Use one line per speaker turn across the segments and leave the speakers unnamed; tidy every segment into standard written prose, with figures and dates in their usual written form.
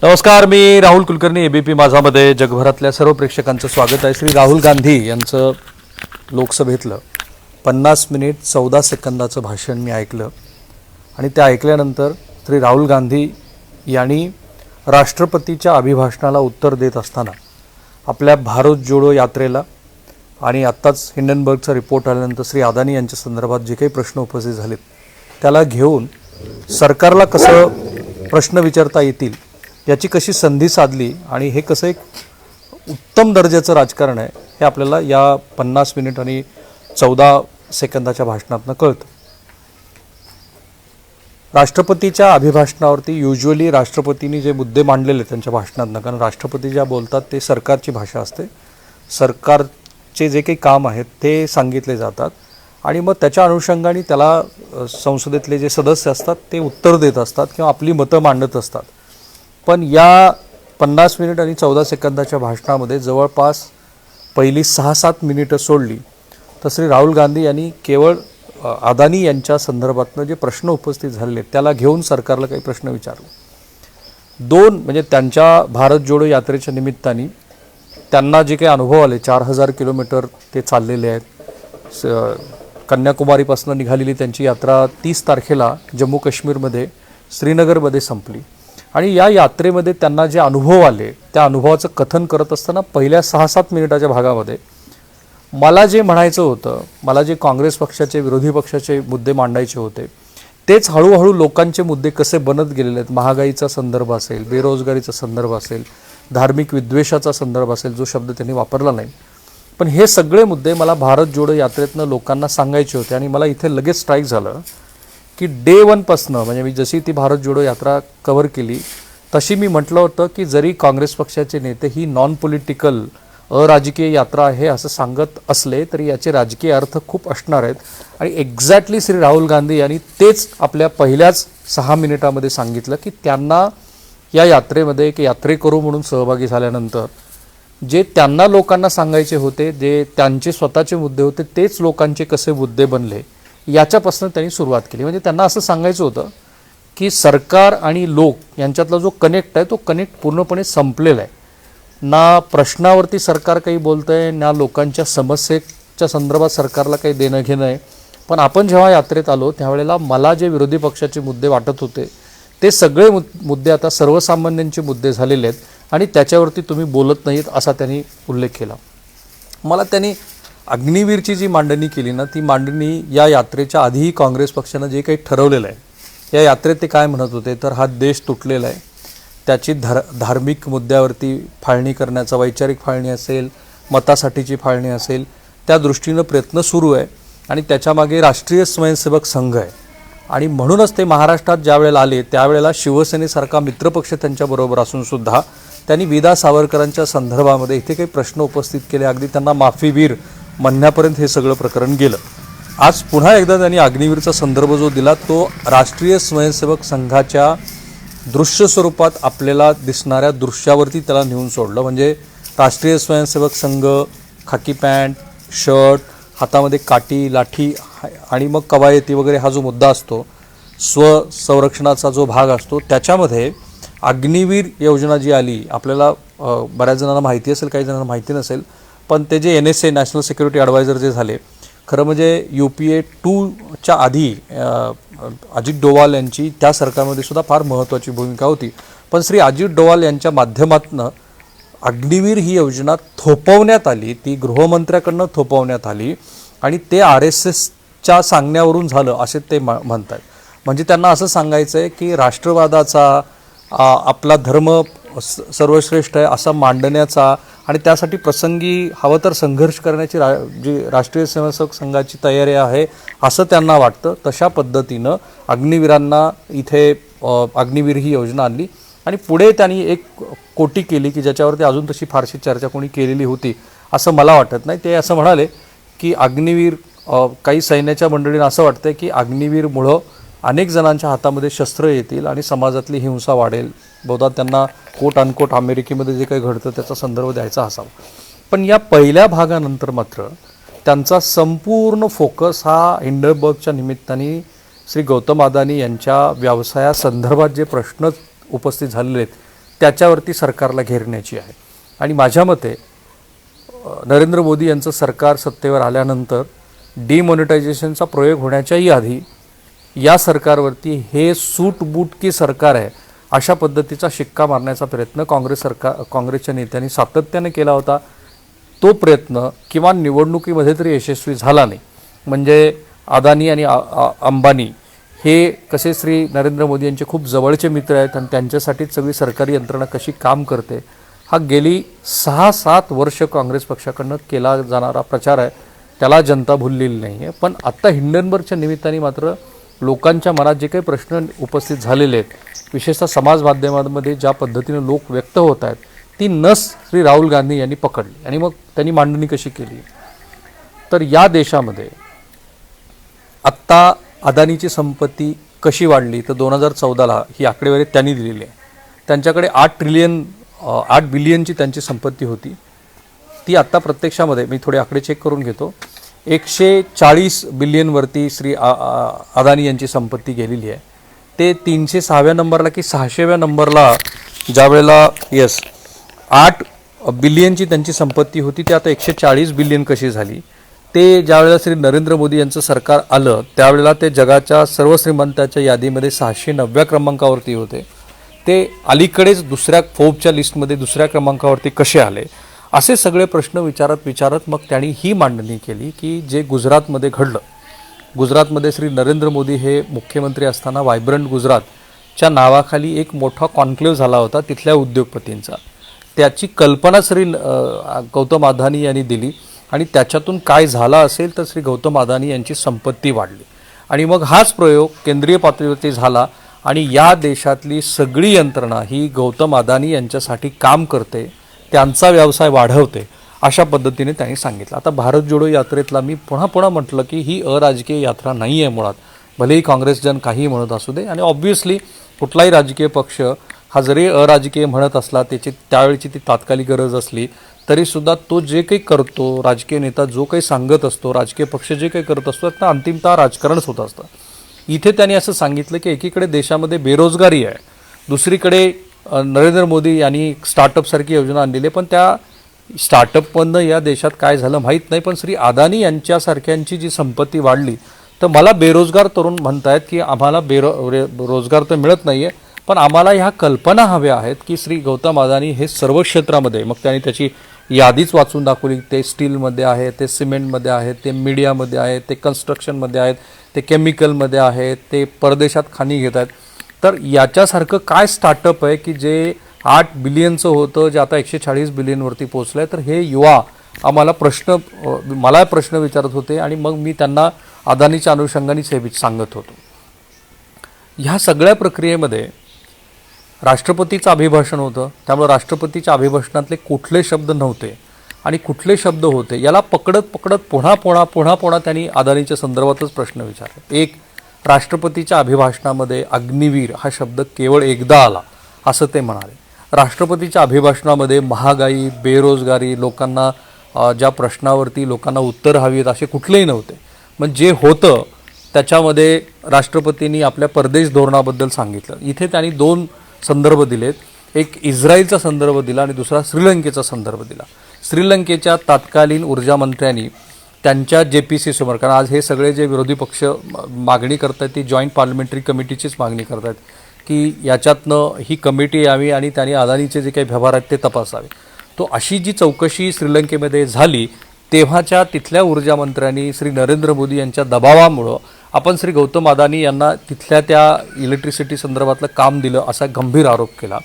नमस्कार, मी राहुल कुलकर्णी. एबीपी माझामध्ये जगभरातल्या सर्व प्रेक्षकांचं स्वागत आहे. श्री राहुल गांधी यांचं लोकसभेतलं 50 मिनिट 14 सेकंदाचं भाषण मी ऐकलं आणि ते ऐकल्यानंतर श्री राहुल गांधी यांनी राष्ट्रपतीच्या अभिभाषणाला उत्तर देत असताना आपल्या भारत जोडो यात्रेला आणि आत्ताच हिंडनबर्गचा रिपोर्ट आल्यानंतर श्री अदानी यांच्या संदर्भात जे काही प्रश्न उपस्थित झालेत त्याला घेऊन सरकारला कसं प्रश्न विचारता येतील याची कशी संधी साधली आणि हे कसं एक उत्तम दर्जाचं राजकारण आहे हे आपल्याला या 50 मिनिट आणि 14 सेकंदाच्या भाषणातनं कळतं. राष्ट्रपतीच्या अभिभाषणावरती युजली राष्ट्रपतींनी जे मुद्दे मांडलेले त्यांच्या भाषणातनं, कारण राष्ट्रपती ज्या बोलतात ते सरकारची भाषा असते, सरकारचे जे काही काम आहेत ते सांगितले जातात आणि मग त्याच्या अनुषंगाने त्याला संसदेतले जे सदस्य असतात ते उत्तर देत असतात किंवा आपली मतं मांडत असतात. पण या 50 मिनिट आणि 14 सेकंदाच्या भाषणामध्ये जवळपास पहिली 6-7 मिनिटं सोडली तर श्री राहुल गांधी यांनी केवळ अदानी यांच्या संदर्भातनं जे प्रश्न उपस्थित झालेले त्याला घेऊन सरकारला काही प्रश्न विचारले. दोन म्हणजे त्यांच्या भारत जोडो यात्रेच्या निमित्ताने त्यांना जे काही अनुभव आले, 4000 किलोमीटर ते चाललेले आहेत. कन्याकुमारीपासून निघालेली त्यांची यात्रा 30 तारखेला जम्मू काश्मीरमध्ये श्रीनगरमध्ये संपली आणि या यात्रेमध्ये त्यांना जे अनुभव आले त्या अनुभवाचं कथन करत असताना पहिल्या 6-7 मिनिटाच्या भागामध्ये मला जे म्हणायचं होतं, मला जे काँग्रेस पक्षाचे विरोधी पक्षाचे मुद्दे मांडायचे होते तेच हळूहळू लोकांचे मुद्दे कसे बनत गेलेले आहेत. महागाईचा संदर्भ असेल, बेरोजगारीचा संदर्भ असेल, धार्मिक विद्वेषाचा संदर्भ असेल, जो शब्द त्यांनी वापरला नाही, पण हे सगळे मुद्दे मला भारत जोडो यात्रेतनं लोकांना सांगायचे होते. आणि मला इथे लगेच स्ट्राईक झालं की डे 1पासनं म्हणजे मी जशी ती भारत जोडो यात्रा कव्हर केली तशी मी म्हटलं होतं की जरी काँग्रेस पक्षाचे नेते ही नॉन पॉलिटिकल अराजकीय यात्रा आहे असं सांगत असले तरी याचे राजकीय अर्थ खूप असणार आहेत. आणि एक्झॅक्टली श्री राहुल गांधी यांनी तेच आपल्या पहिल्याच 6 मिनिटामध्ये सांगितलं की त्यांना या यात्रेमध्ये एक यात्रेकरू म्हणून सहभागी झाल्यानंतर जे त्यांना लोकांना सांगायचे होते, जे त्यांचे स्वतःचे मुद्दे होते तेच लोकांचे कसे मुद्दे बनले याच्यापासून त्यांनी सुरुवात केली. म्हणजे त्यांना असं सांगायचं होतं की सरकार आणि लोक यांच्यातला जो कनेक्ट आहे तो कनेक्ट पूर्णपणे संपलेला आहे. ना प्रश्नावरती सरकार काही बोलतं आहे, ना लोकांच्या समस्येच्या संदर्भात सरकारला काही देणं घेणं आहे. पण आपण जेव्हा यात्रेत आलो त्यावेळेला मला जे विरोधी पक्षाचे मुद्दे वाटत होते ते सगळे मुद्दे आता सर्वसामान्यांचे मुद्दे झालेले आहेत आणि त्याच्यावरती तुम्ही बोलत नाहीत असा त्यांनी उल्लेख केला. मला त्यांनी अग्निवीरची जी मांडणी केली ना, ती मांडणी या यात्रेच्या आधीही काँग्रेस पक्षानं जे काही ठरवलेलं आहे, या यात्रेत ते काय म्हणत होते तर हा देश तुटलेला आहे, त्याची धार्मिक मुद्द्यावरती फाळणी करण्याचा, वैचारिक फाळणी असेल, मतासाठीची फाळणी असेल, त्या दृष्टीनं प्रयत्न सुरू आहे आणि त्याच्यामागे राष्ट्रीय स्वयंसेवक संघ आहे. आणि म्हणूनच ते महाराष्ट्रात ज्या वेळेला आले त्यावेळेला शिवसेनेसारखा मित्रपक्ष त्यांच्याबरोबर असूनसुद्धा त्यांनी विदा सावरकरांच्या संदर्भामध्ये इथे काही प्रश्न उपस्थित केले, अगदी त्यांना माफीवीर म्हणण्यापर्यंत हे सगळं प्रकरण गेलं. आज पुन्हा एकदा त्यांनी अग्निवीरचा संदर्भ जो दिला तो राष्ट्रीय स्वयंसेवक संघाच्या दृश्य स्वरूपात आपल्याला दिसणाऱ्या दृश्यावरती त्याला नेऊन सोडलं. म्हणजे राष्ट्रीय स्वयंसेवक संघ खाकी पॅन्ट, शर्ट, हातामध्ये काठी, लाठी आणि मग कवायती वगैरे हा जो मुद्दा असतो, स्वसंरक्षणाचा जो भाग असतो, त्याच्यामध्ये अग्निवीर योजना जी आली आपल्याला बऱ्याच जणांना माहिती असेल, काही जणांना माहिती नसेल, पण ते जे NSA नॅशनल सिक्युरिटी ॲडवायझर जे झाले, खरं म्हणजे UPA 2च्या आधी अजित डोवाल यांची त्या सरकारमध्ये सुद्धा फार महत्त्वाची भूमिका होती. पण श्री अजित डोवाल यांच्या माध्यमातून अग्निवीर ही योजना थोपवण्यात आली, ती गृहमंत्र्याकडनं थोपवण्यात आली आणि ते RSSच्या सांगण्यावरून झालं असे ते म्हणतात. म्हणजे त्यांना असं सांगायचं आहे की राष्ट्रवादाचा आपला धर्म सर्वश्रेष्ठ आहे असं मांडण्याचा आणि त्यासाठी प्रसंगी हवं तर संघर्ष करण्याची जी राष्ट्रीय स्वयंसेवक संघाची तयारी आहे असं त्यांना वाटतं. तशा पद्धतीनं अग्निवीरांना इथे अग्निवीर ही योजना आणली आणि पुढे त्यांनी एक कोटी केली की ज्याच्यावरती अजून तशी फारशी चर्चा कोणी केलेली होती असं मला वाटत नाही. ते असं म्हणाले की अग्निवीर, काही सैन्याच्या मंडळींना असं वाटतं की अग्निवीरमुळं अनेक जणांच्या हातामध्ये शस्त्र येतील आणि समाजातली हिंसा वाढेल. बहुधा त्यांना कोट अनकोट अमेरिकेमध्ये जे काही घडतं त्याचा संदर्भ द्यायचा असावा. पण या पहिल्या भागानंतर मात्र त्यांचा संपूर्ण फोकस हा हिंडनबर्गच्या निमित्ताने श्री गौतम अदानी यांच्या व्यवसायासंदर्भात जे प्रश्न उपस्थित झालेले आहेत त्याच्यावरती सरकारला घेरण्याची आहे. आणि माझ्या मते नरेंद्र मोदी यांचं सरकार सत्तेवर आल्यानंतर डिमॉनिटायझेशनचा प्रयोग होण्याच्याही आधी या सरकारवरती हे सूटबूटकी सरकार आहे अशा पद्धतीचा शिक्का मारण्याचा प्रयत्न काँग्रेसच्या नेत्यांनी सातत्याने केला होता. तो प्रयत्न किमान निवडणुकीमध्ये तरी यशस्वी झाला नाही. म्हणजे अदानी आणि अंबानी हे कसे श्री नरेंद्र मोदी यांचे खूप जवळचे मित्र आहेत आणि त्यांच्यासाठीच सगळी सरकारी यंत्रणा कशी काम करते हा गेली 6-7 वर्ष काँग्रेस पक्षाकडनं केला जाणारा प्रचार आहे. त्याला जनता भुललेली नाही आहे. पण आत्ता हिंडनबर्गच्या निमित्ताने मात्र लोकांच्या मनात जे काही प्रश्न उपस्थित झालेले आहेत, विशेषतः समाज माध्यमांमध्ये ज्या पद्धतीने लोक व्यक्त होत आहेत, ती नस श्री राहुल गांधी यांनी पकडली. आणि मग त्यांनी मांडणी कशी केली तर या देशामध्ये आत्ता अदानीची संपत्ती कशी वाढली तर 2014ला ही आकडेवारी त्यांनी दिलेली आहे. त्यांच्याकडे 8 बिलियनची त्यांची संपत्ती होती. ती आत्ता प्रत्यक्षामध्ये मी थोडे आकडे चेक करून घेतो. 140 बिलियनवरती श्री अदानी यांची संपत्ती गेलेली आहे. ते 306व्या नंबरला की 600व्या नंबरला ज्या वेळेला 8 बिलियनची त्यांची संपत्ती होती, ती आता 140 बिलियन कशी झाली. ते ज्यावेळेला श्री नरेंद्र मोदी यांचं सरकार आलं त्यावेळेला ते जगाच्या सर्व श्रीमंतांच्या यादीमध्ये 609व्या क्रमांकावरती होते. ते अलीकडेच फोर्ब्सच्या लिस्टमध्ये 2ऱ्या क्रमांकावरती कसे आले, असे सगळे प्रश्न विचारत मग त्यांनी ही मांडणी केली की जे गुजरातमध्ये घडलं. गुजरातमध्ये श्री नरेंद्र मोदी हे मुख्यमंत्री असताना व्हायब्रंट गुजरातच्या नावाखाली एक मोठा कॉन्क्लेव्ह झाला होता तिथल्या उद्योगपतींचा. त्याची कल्पना श्री गौतम अदानी यांनी दिली आणि त्याच्यातून काय झाला असेल तर श्री गौतम अदानी यांची संपत्ती वाढली. आणि मग हाच प्रयोग केंद्रीय पातळीवरती झाला आणि या देशातली सगळी यंत्रणा ही गौतम अदानी यांच्यासाठी काम करते, त्यांचा व्यवसाय वाढवते, अशा पद्धतीने त्यांनी सांगितलं. आता भारत जोडो यात्रेतला मी पुन्हा म्हटलं की ही अराजकीय यात्रा नाही आहे मुळात. भलेही काँग्रेसजन काही म्हणत असू दे आणि ऑब्व्हियसली कुठलाही राजकीय पक्ष हा जरी अराजकीय म्हणत असला, त्यावेळची ती तात्कालिक गरज असली तरीसुद्धा तो जे काही करतो, राजकीय नेता जो काही सांगत असतो, राजकीय पक्ष जे काही करत असतो त्यात अंतिमतः राजकारणच होत असतं. इथे त्यांनी असं सांगितलं की एकीकडे देशामध्ये बेरोजगारी आहे, दुसरीकडे नरेंद्र मोदी यांनी स्टार्टअपसारखी योजना आणलेली आहे, पण त्या स्टार्टअपमधनं या देशात काय झालं माहीत नाही. पण श्री अदानी यांच्यासारख्यांची जी संपत्ती वाढली तर मला बेरोजगार तरुण म्हणतायत की आम्हाला रोजगार तर मिळत नाही आहे, पण आम्हाला ह्या कल्पना हव्या आहेत की श्री गौतम अदानी हे सर्व क्षेत्रामध्ये, मग त्यांनी त्याची यादीच वाचून दाखवली, ते स्टीलमध्ये आहे, ते सिमेंटमध्ये आहे, ते मीडियामध्ये आहे, ते कन्स्ट्रक्शनमध्ये आहेत, ते केमिकलमध्ये आहेत, ते परदेशात खाणी घेत आहेत. तर याच्यासारखं काय स्टार्टअप आहे की जे 8 बिलियनचं होतं जे आता 140 बिलियनवरती पोचलं आहे. तर हे युवा आम्हाला मला प्रश्न विचारत होते आणि मग मी त्यांना अदानीच्या अनुषंगानेच हे सांगत होतो. ह्या सगळ्या प्रक्रियेमध्ये राष्ट्रपतीचं अभिभाषण होतं, त्यामुळे राष्ट्रपतीच्या अभिभाषणातले कुठले शब्द नव्हते आणि कुठले शब्द होते याला पकडत पुन्हा त्यांनी अदानीच्या संदर्भातच प्रश्न विचारले. एक, राष्ट्रपतीच्या अभिभाषणामध्ये अग्निवीर हा शब्द केवळ एकदा आला असं ते म्हणाले. राष्ट्रपतीच्या अभिभाषणामध्ये महागाई, बेरोजगारी, लोकांना ज्या प्रश्नावरती लोकांना उत्तर हवी आहेत असे कुठलेही नव्हते. मग जे होतं त्याच्यामध्ये राष्ट्रपतींनी आपल्या परदेश धोरणाबद्दल सांगितलं. इथे त्यांनी 2 संदर्भ दिलेत. एक इस्रायलचा संदर्भ दिला आणि दुसरा श्रीलंकेचा संदर्भ दिला. श्रीलंकेच्या तत्कालीन ऊर्जा मंत्र्यांनी त्यांच्या JPC समोर, कारण आज हे सगळे जे विरोधी पक्ष मागणी करत आहेत ती जॉईंट पार्लमेंटरी कमिटीचीच मागणी करत आहेत की याच्यातनं ही कमिटी यावी आणि त्यांनी अदानीचे जे काही व्यवहार आहेत ते तपासावे. तो अशी जी चौकशी श्रीलंकेमध्ये झाली तेव्हाच्या तिथल्या ऊर्जा मंत्र्यांनी श्री नरेंद्र मोदी यांच्या दबावामुळं आपण श्री गौतम अदानी यांना तिथल्या त्या इलेक्ट्रिसिटी संदर्भातलं काम दिलं असा गंभीर आरोप केला.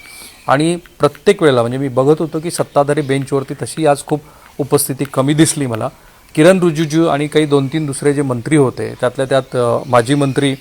आणि प्रत्येक वेळेला म्हणजे मी बघत होतो की सत्ताधारी बेंचवरती तशी आज खूप उपस्थिती कमी दिसली मला. किरण रिजिजू आणि काही 2-3 दुसरे जे मंत्री होते त्यातल्या त्यात माजी मंत्री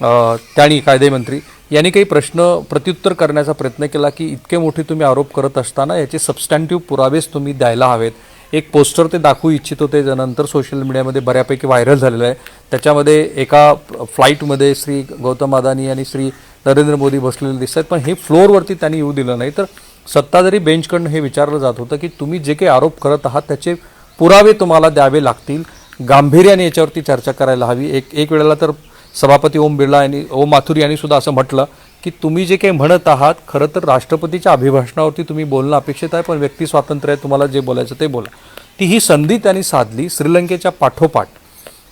त्यांनी कायदेमंत्री यांनी काही प्रत्युत्तर करण्याचा प्रयत्न केला की इतके मोठे तुम्ही आरोप करत असताना याचे सबस्टॅन्टिव्ह पुरावेच तुम्ही द्यायला हवेत. एक पोस्टर ते दाखवू इच्छित होते, नंतर सोशल मीडियामध्ये बऱ्यापैकी व्हायरल झालेलं आहे. त्याच्यामध्ये एका फ्लाईटमध्ये श्री गौतम अदानी आणि श्री नरेंद्र मोदी बसलेले दिसत आहेत, पण हे फ्लोअरवरती त्यांनी येऊ दिलं नाही. तर सत्ताधारी बेंचकडनं हे विचारलं जात होतं की तुम्ही जे काही आरोप करत आहात त्याचे पुरावे तुम्हाला द्यावे लागतील, गांभीर्याने याच्यावरती चर्चा करायला हवी. एक वेळेला तर सभापती ओम माथुर यांनी सुद्धा असं म्हटलं की तुम्ही जे काही म्हणत आहात खरं तर राष्ट्रपतीच्या अभिभाषणावरती तुम्ही बोलणं अपेक्षित आहे, पण व्यक्ती स्वातंत्र्य आहे, तुम्हाला जे बोलायचं ते बोला. ही संधी त्यांनी साधली. श्रीलंकेच्या पाठोपाठ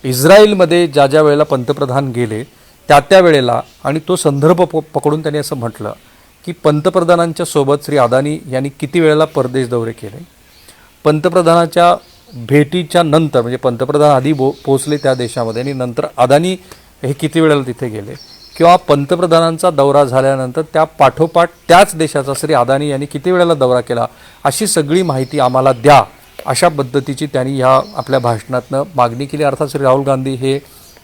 इस्रायलमध्ये ज्या ज्या वेळेला पंतप्रधान गेले त्या वेळेला, आणि तो संदर्भ पकडून त्यांनी असं म्हटलं की पंतप्रधानांच्या सोबत श्री अदानी यांनी किती वेळेला परदेश दौरे केले, पंतप्रधानाच्या भेटीच्या नंतर म्हणजे पंतप्रधान आधी पोहोचले त्या देशामध्ये आणि नंतर अदानी हे किती वेळेला तिथे गेले, किंवा पंतप्रधानांचा दौरा झाल्यानंतर त्या पाठोपाठ त्याच देशाचा श्री अदानी यांनी किती वेळेला दौरा केला, अशी सगळी माहिती आम्हाला द्या, अशा पद्धतीची त्यांनी ह्या आपल्या भाषणातनं मागणी केली. अर्थात श्री राहुल गांधी हे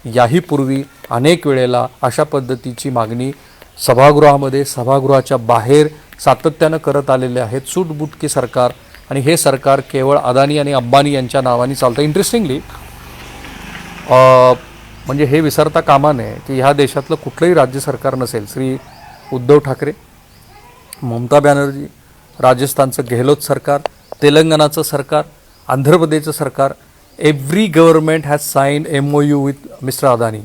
याही पूर्वी अनेक वेळेला अशा पद्धतीची मागणी सभागृहामध्ये सभागृहाच्या बाहेर सातत्यानं करत आलेले आहेत. सूटबुटकी सरकार, आणि हे सरकार केवळ अदानी आणि अंबानी यांच्या नावाने चालतं. इंटरेस्टिंगली म्हणजे हे विसरता कामा नये की ह्या देशातलं कुठलंही राज्य सरकार नसेल, श्री उद्धव ठाकरे, ममता बॅनर्जी, राजस्थानचं गेहलोत सरकार, तेलंगणाचं सरकार, आंध्र प्रदेशचं सरकार, every government has sign MOU with mister Adani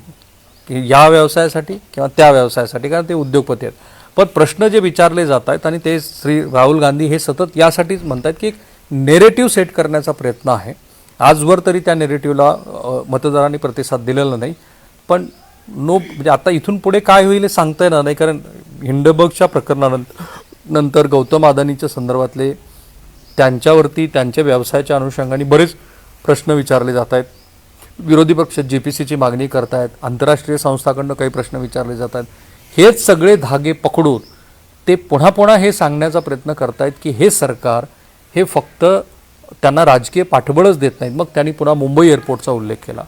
की या व्यवसायासाठी किंवा त्या व्यवसायासाठी, कारण ते उद्योगपती आहेत. पण प्रश्न जे विचारले जात आहेत आणि ते श्री राहुल गांधी हे सतत यासाठीच म्हणतात की एक नेरेटिव्ह सेट करण्याचा प्रयत्न आहे. आजवर तरी त्या नेरेटिव्हला मतदारांनी प्रतिसाद दिलेला नाही, पण म्हणजे आता इथून पुढे काय होईल हे सांगता येणार नाही, कारण हिंडनबर्गच्या प्रकरणानंतर गौतम अदानीच्या संदर्भातले त्यांच्यावरती त्यांच्या व्यवसायाच्या अनुषंगाने बरेच प्रश्न विचारले जात आहेत. विरोधी पक्ष JPCची मागणी करत आहेत, आंतरराष्ट्रीय संस्थांकडून काही प्रश्न विचारले जात आहेत. हेच सगळे धागे पकडून ते पुन्हा पुन्हा हे सांगण्याचा प्रयत्न करतायत की हे सरकार हे फक्त त्यांना राजकीय पाठबळच देत नाहीत. मग त्यांनी पुन्हा मुंबई एअरपोर्टचा उल्लेख केला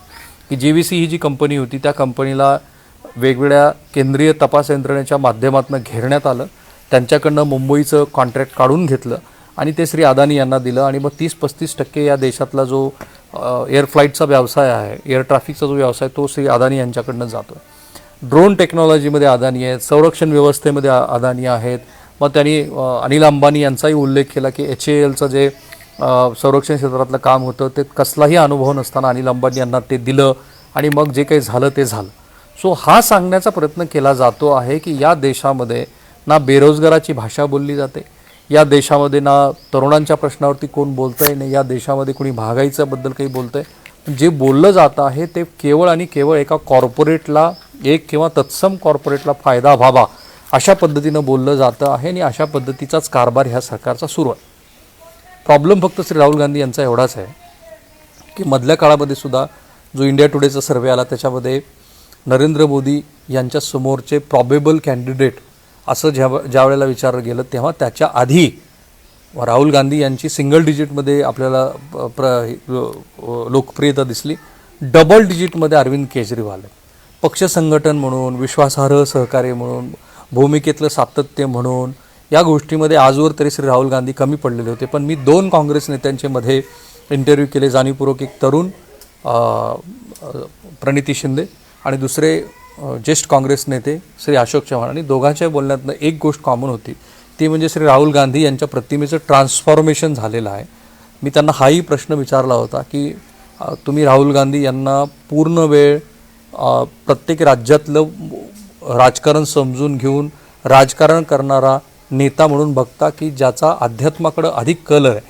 की JVC ही जी कंपनी होती त्या कंपनीला वेगवेगळ्या केंद्रीय तपास यंत्रणेच्या माध्यमातून घेरण्यात आलं, त्यांच्याकडनं मुंबईचं कॉन्ट्रॅक्ट काढून घेतलं आणि ते श्री अदानी यांना दिलं, आणि मग 30-35% या देशातला जो एअर फ्लाईटचा व्यवसाय आहे, एअर ट्रॅफिकचा जो व्यवसाय तो श्री अदानी यांच्याकडनं जातो. ड्रोन टेक्नॉलॉजीमध्ये अदानी आहेत, संरक्षण व्यवस्थेमध्ये अदानी आहेत. मग त्यांनी अनिल अंबानी यांचाही उल्लेख केला की HALचं जे संरक्षण क्षेत्रातलं काम होतं ते कसलाही अनुभव नसताना अनिल अंबानी यांना ते दिलं, आणि मग जे काही झालं ते झालं. सो हा सांगण्याचा प्रयत्न केला जातो आहे की या देशामध्ये ना बेरोजगाराची भाषा बोलली जाते, या देशामध्ये ना तरुणांच्या प्रश्नावरती कोण बोलतंय, नाही या देशामध्ये कोणी महागाईच्याबद्दल काही बोलतंय. जे बोललं जातं आहे ते केवळ आणि केवळ एका कॉर्पोरेटला, एक किंवा तत्सम कॉर्पोरेटला फायदा व्हावा अशा पद्धतीनं बोललं जातं आहे, आणि अशा पद्धतीचाच कारभार ह्या सरकारचा सुरू आहे. प्रॉब्लेम फक्त श्री राहुल गांधी यांचा एवढाच आहे की मधल्या काळामध्ये सुद्धा जो इंडिया टुडेचा सर्वे आला त्याच्यामध्ये नरेंद्र मोदी यांच्या समोरचे प्रॉबेबल कॅन्डिडेट असं ज्या वेळेला विचारलं गेलं तेव्हा त्याच्या आधी राहुल गांधी यांची सिंगल डिजिटमध्ये आपल्याला लोकप्रियता दिसली. डबल डिजिटमध्ये अरविंद केजरीवाल आहे. पक्ष संघटन म्हणून, विश्वासार्ह सहकार्य म्हणून, भूमिकेतलं सातत्य म्हणून या गोष्टीमध्ये आजवर तरी श्री राहुल गांधी कमी पडलेले होते. पण मी 2 काँग्रेस नेत्यांचे मध्ये इंटरव्ह्यू केले, जाणीवपूर्वक. एक तरुण प्रणिती शिंदे आणि दुसरे ज्येष्ठ काँग्रेस नेते श्री अशोक चव्हाण, आणि दोघांच्या बोलण्यातनं एक गोष्ट कॉमन होती, ती म्हणजे श्री राहुल गांधी यांच्या प्रतिमेचं ट्रान्सफॉर्मेशन झालेलं आहे. मी त्यांना हाही प्रश्न विचारला होता की तुम्ही राहुल गांधी यांना पूर्ण वेळ प्रत्येक राज्यातलं राजकारण समजून घेऊन राजकारण करणारा नेता म्हणून बघता की ज्याचा अध्यात्माकडं अधिक कल आहे,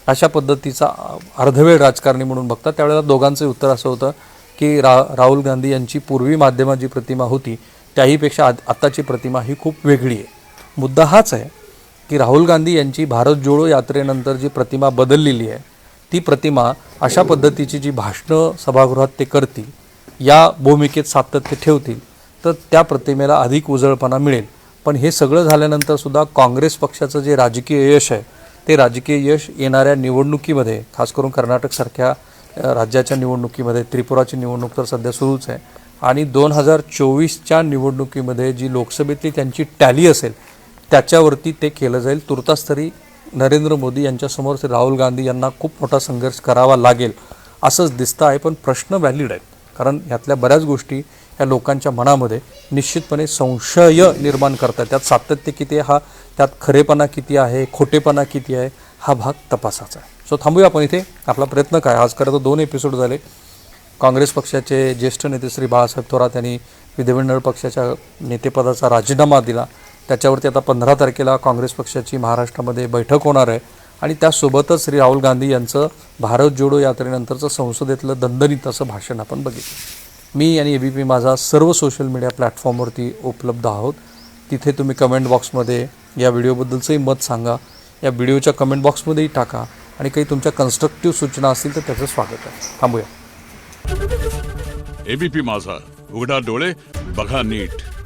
अशा पद्धतीचा अर्धवेळ राजकारणी म्हणून बघता. त्यावेळेला दोघांचं उत्तर असं होतं की राहुल गांधी यांची पूर्वी माध्यमात जी प्रतिमा होती त्याहीपेक्षा आत्ताची प्रतिमा ही खूप वेगळी आहे. मुद्दा हाच आहे की राहुल गांधी यांची भारत जोडो यात्रेनंतर जी प्रतिमा बदललेली आहे ती प्रतिमा अशा पद्धतीची जी भाषणं सभागृहात ते करतील, या भूमिकेत सातत्य ठेवतील, तर त्या प्रतिमेला अधिक उजळपणा मिळेल. पण हे सगळं झाल्यानंतर सुद्धा काँग्रेस पक्षाचं जे राजकीय यश आहे ते राजकीय यश येणाऱ्या निवडणुकीमध्ये, खास करून कर्नाटकसारख्या राज्याच्या निवडणुकीमध्ये, त्रिपुराची निवडणूक तर सध्या सुरूच आहे, आणि 2024च्या निवडणुकीमध्ये जी लोकसभेतली त्यांची टॅली असेल त्याच्यावरती ते केलं जाईल. तुर्तास तरी नरेंद्र मोदी यांच्यासमोर राहुल गांधी यांना खूप मोठा संघर्ष करावा लागेल असंच दिसतं आहे. पण प्रश्न व्हॅलिड आहेत, कारण ह्यातल्या बऱ्याच गोष्टी या लोकांच्या मनामध्ये निश्चितपणे संशय निर्माण करतात. त्यात सातत्य किती आहे, त्यात खरेपणा किती आहे, खोटेपणा किती आहे, हा भाग तपासाचा आहे. सो थांबूया आपण इथे. आपला प्रयत्न काय, आज खरं तर 2 एपिसोड झाले. काँग्रेस पक्षाचे ज्येष्ठ नेते श्री बाळासाहेब थोरात यांनी विधिमंडळ पक्षाच्या नेतेपदाचा राजीनामा दिला. त्याच्यावरती आता 15 तारखेला काँग्रेस पक्षाची महाराष्ट्रामध्ये बैठक होणार आहे आणि त्यासोबतच श्री राहुल गांधी यांचं भारत जोडो यात्रेनंतरचं संसदेतलं दणदणीत असं भाषण आपण बघितलं. मी आणि ABP माझा सर्व सोशल मीडिया प्लॅटफॉर्मवरती उपलब्ध आहोत. तिथे तुम्ही कमेंट बॉक्समध्ये या व्हिडिओबद्दलचंही मत सांगा, या व्हिडिओच्या कमेंट बॉक्समध्येही टाका आणि काही तुमच्या कन्स्ट्रक्टिव्ह सूचना असतील तर त्याचं स्वागत आहे. थांबूया.
ABP माझा, उघडा डोळे बघा नीट.